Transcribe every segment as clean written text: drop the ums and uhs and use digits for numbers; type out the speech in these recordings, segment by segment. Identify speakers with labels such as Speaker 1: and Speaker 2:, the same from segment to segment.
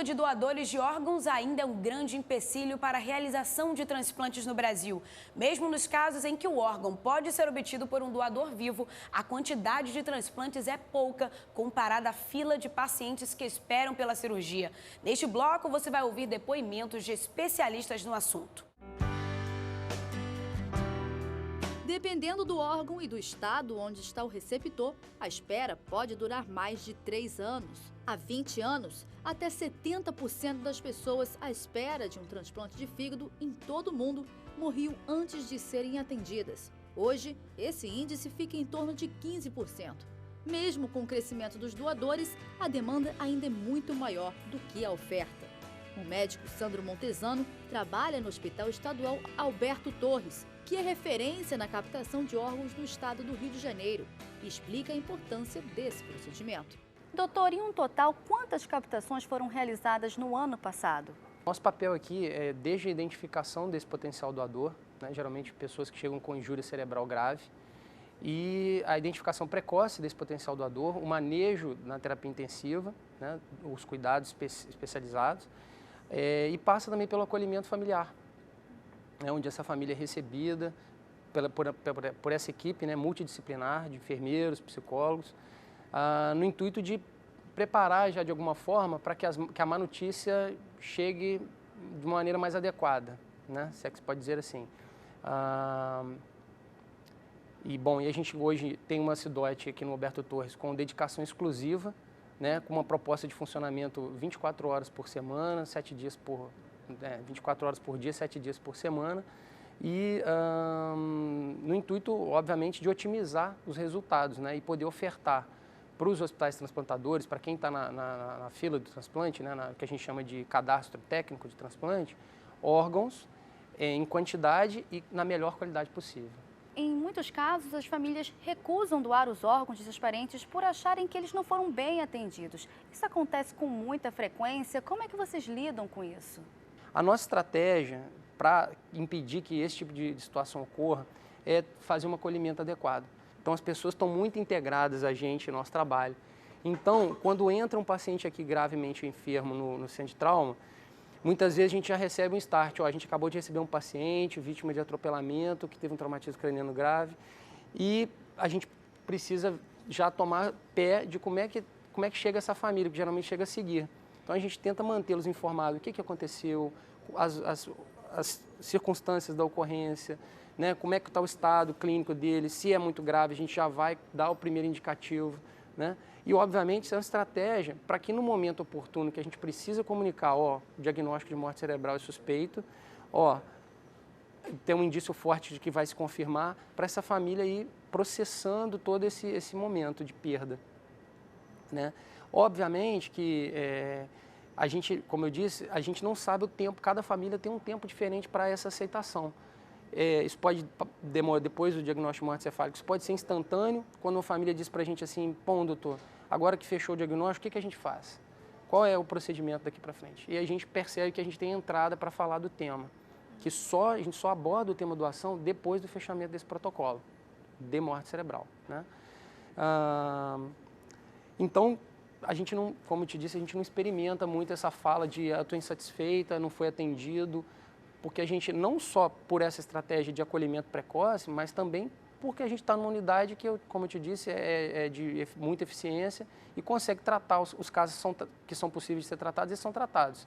Speaker 1: falta de doadores de órgãos ainda é um grande empecilho para a realização de transplantes no Brasil. Mesmo nos casos em que o órgão pode ser obtido por um doador vivo, a quantidade de transplantes é pouca comparada à fila de pacientes que esperam pela cirurgia. Neste bloco, você vai ouvir depoimentos de especialistas no assunto.
Speaker 2: Dependendo do órgão e do estado onde está o receptor, a espera pode durar mais de 3 anos. Há 20 anos, até 70% das pessoas à espera de um transplante de fígado em todo o mundo morriam antes de serem atendidas. Hoje, esse índice fica em torno de 15%. Mesmo com o crescimento dos doadores, a demanda ainda é muito maior do que a oferta. O médico Sandro Montesano trabalha no Hospital Estadual Alberto Torres, que é referência na captação de órgãos no estado do Rio de Janeiro, e explica a importância desse procedimento. Doutor, em um total, quantas captações foram realizadas no ano passado?
Speaker 3: Nosso papel aqui é desde a identificação desse potencial doador, né, geralmente pessoas que chegam com injúria cerebral grave, e a identificação precoce desse potencial doador, o manejo na terapia intensiva, né, os cuidados especializados, e passa também pelo acolhimento familiar, né, onde essa família é recebida por essa equipe, né, multidisciplinar de enfermeiros, psicólogos, no intuito de preparar já de alguma forma para que a má notícia chegue de uma maneira mais adequada, né, se é que se pode dizer assim. E a gente hoje tem uma Cidóite aqui no Alberto Torres com dedicação exclusiva, né, com uma proposta de funcionamento 24 horas por semana, 24 horas por dia, 7 dias por semana, e no intuito, obviamente, de otimizar os resultados, né, e poder ofertar para os hospitais transplantadores, para quem está na fila do transplante, né, que a gente chama de cadastro técnico de transplante, órgãos em quantidade e na melhor qualidade possível.
Speaker 2: Em muitos casos, as famílias recusam doar os órgãos de seus parentes por acharem que eles não foram bem atendidos. Isso acontece com muita frequência. Como é que vocês lidam com isso?
Speaker 3: A nossa estratégia para impedir que esse tipo de situação ocorra é fazer um acolhimento adequado. Então, as pessoas estão muito integradas a gente, nosso trabalho. Então, quando entra um paciente aqui gravemente enfermo no centro de trauma, muitas vezes a gente já recebe um start. A gente acabou de receber um paciente, vítima de atropelamento, que teve um traumatismo craniano grave, e a gente precisa já tomar pé de como é que chega essa família, que geralmente chega a seguir. Então, a gente tenta mantê-los informados do que aconteceu, as circunstâncias da ocorrência, né, como é que está o estado clínico dele, se é muito grave, a gente já vai dar o primeiro indicativo, né? E, obviamente, isso é uma estratégia para que no momento oportuno que a gente precisa comunicar, o diagnóstico de morte cerebral é suspeito, tem um indício forte de que vai se confirmar, para essa família ir processando todo esse momento de perda, né? Obviamente que a gente, como eu disse, a gente não sabe o tempo, cada família tem um tempo diferente para essa aceitação. Isso pode demorar depois do diagnóstico de morte cefálica, isso pode ser instantâneo, quando uma família diz para a gente assim, doutor, agora que fechou o diagnóstico, o que a gente faz? Qual é o procedimento daqui para frente? E a gente percebe que a gente tem entrada para falar do tema, que a gente só aborda o tema doação depois do fechamento desse protocolo de morte cerebral, né? Então, a gente não, como eu te disse, a gente não experimenta muito essa fala de eu estou insatisfeita, não foi atendido, porque a gente, não só por essa estratégia de acolhimento precoce, mas também porque a gente está numa unidade que, como eu te disse, é de muita eficiência e consegue tratar os casos que são possíveis de ser tratados e são tratados.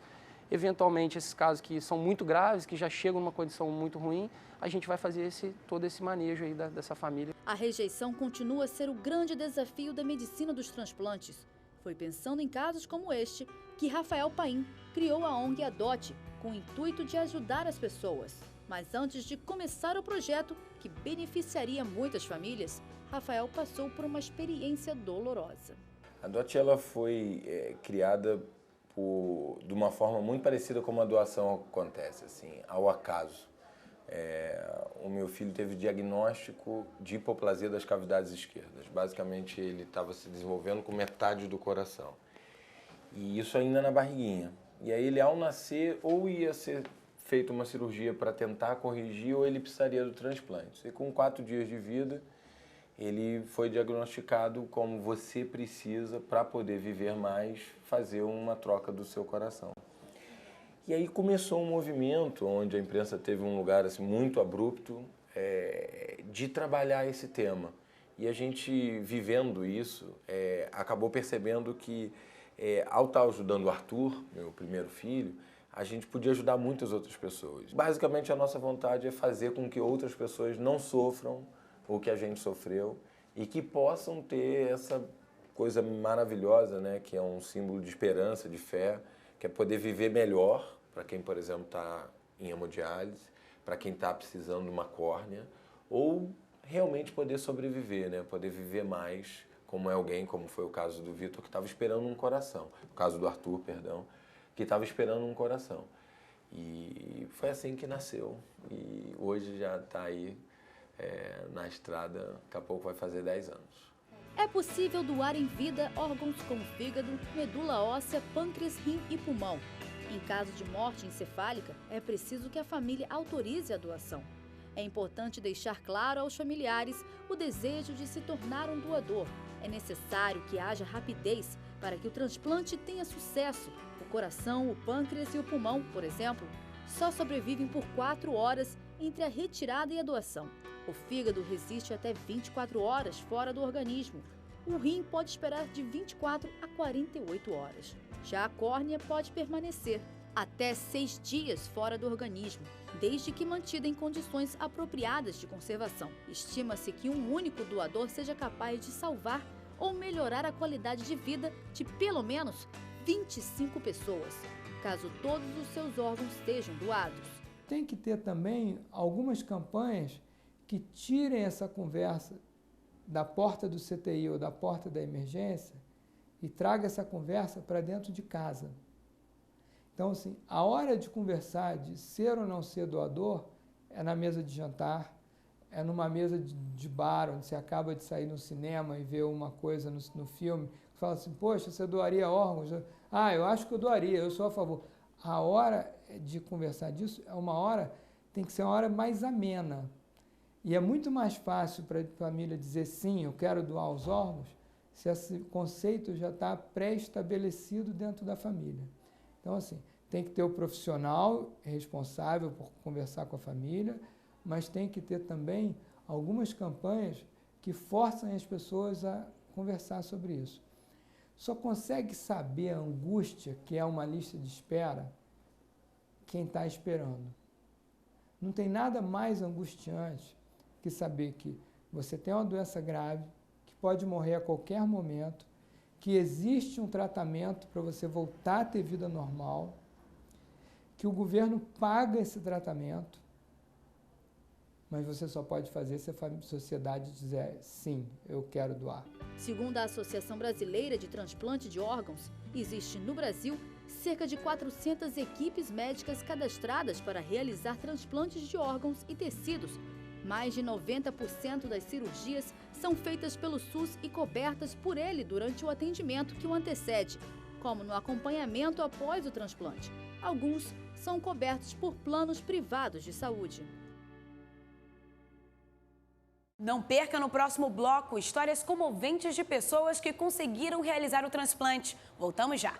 Speaker 3: Eventualmente, esses casos que são muito graves, que já chegam numa condição muito ruim, a gente vai fazer todo esse manejo aí dessa família.
Speaker 2: A rejeição continua a ser o grande desafio da medicina dos transplantes. Foi pensando em casos como este que Rafael Paim criou a ONG Adote, com o intuito de ajudar as pessoas. Mas antes de começar o projeto, que beneficiaria muitas famílias, Rafael passou por uma experiência dolorosa.
Speaker 4: A Adote ela foi criada de uma forma muito parecida como a doação acontece, assim, ao acaso. O meu filho teve diagnóstico de hipoplasia das cavidades esquerdas. Basicamente, ele estava se desenvolvendo com metade do coração. E isso ainda na barriguinha. E aí ele, ao nascer, ou ia ser feita uma cirurgia para tentar corrigir, ou ele precisaria do transplante. E com 4 dias de vida, ele foi diagnosticado como você precisa, para poder viver mais, fazer uma troca do seu coração. E aí começou um movimento onde a imprensa teve um lugar assim, muito abrupto de trabalhar esse tema. E a gente, vivendo isso, acabou percebendo que, ao estar ajudando o Arthur, meu primeiro filho, a gente podia ajudar muitas outras pessoas. Basicamente, a nossa vontade é fazer com que outras pessoas não sofram o que a gente sofreu e que possam ter essa coisa maravilhosa, né, que é um símbolo de esperança, de fé, que é poder viver melhor para quem, por exemplo, está em hemodiálise, para quem está precisando de uma córnea, ou realmente poder sobreviver, né, poder viver mais, como é alguém, como foi o caso do Vitor, que estava esperando um coração, o caso do Arthur, perdão, que estava esperando um coração. E foi assim que nasceu, e hoje já está aí na estrada, daqui a pouco vai fazer 10 anos.
Speaker 2: É possível doar em vida órgãos como fígado, medula óssea, pâncreas, rim e pulmão. Em caso de morte encefálica, é preciso que a família autorize a doação. É importante deixar claro aos familiares o desejo de se tornar um doador. É necessário que haja rapidez para que o transplante tenha sucesso. O coração, o pâncreas e o pulmão, por exemplo, só sobrevivem por 4 horas entre a retirada e a doação. O fígado resiste até 24 horas fora do organismo. O rim pode esperar de 24 a 48 horas. Já a córnea pode permanecer até 6 dias fora do organismo, desde que mantida em condições apropriadas de conservação. Estima-se que um único doador seja capaz de salvar ou melhorar a qualidade de vida de pelo menos 25 pessoas, caso todos os seus órgãos sejam doados.
Speaker 5: Tem que ter também algumas campanhas que tirem essa conversa da porta do CTI ou da porta da emergência e traga essa conversa para dentro de casa. Então, assim, a hora de conversar de ser ou não ser doador é na mesa de jantar, é numa mesa de bar, onde você acaba de sair no cinema e ver uma coisa no filme, fala assim, poxa, você doaria órgãos? Ah, eu acho que eu doaria, eu sou a favor. A hora de conversar disso é uma hora, tem que ser uma hora mais amena. E é muito mais fácil para a família dizer sim, eu quero doar os órgãos, se esse conceito já está pré-estabelecido dentro da família. Então, assim, tem que ter o profissional responsável por conversar com a família, mas tem que ter também algumas campanhas que forçam as pessoas a conversar sobre isso. Só consegue saber a angústia, que é uma lista de espera, quem está esperando. Não tem nada mais angustiante que saber que você tem uma doença grave, que pode morrer a qualquer momento, que existe um tratamento para você voltar a ter vida normal, que o governo paga esse tratamento, mas você só pode fazer se a sociedade dizer sim, eu quero doar.
Speaker 2: Segundo a Associação Brasileira de Transplante de Órgãos, existe no Brasil cerca de 400 equipes médicas cadastradas para realizar transplantes de órgãos e tecidos. Mais de 90% das cirurgias são feitas pelo SUS e cobertas por ele durante o atendimento que o antecede, como no acompanhamento após o transplante. Alguns são cobertos por planos privados de saúde.
Speaker 1: Não perca no próximo bloco histórias comoventes de pessoas que conseguiram realizar o transplante. Voltamos já.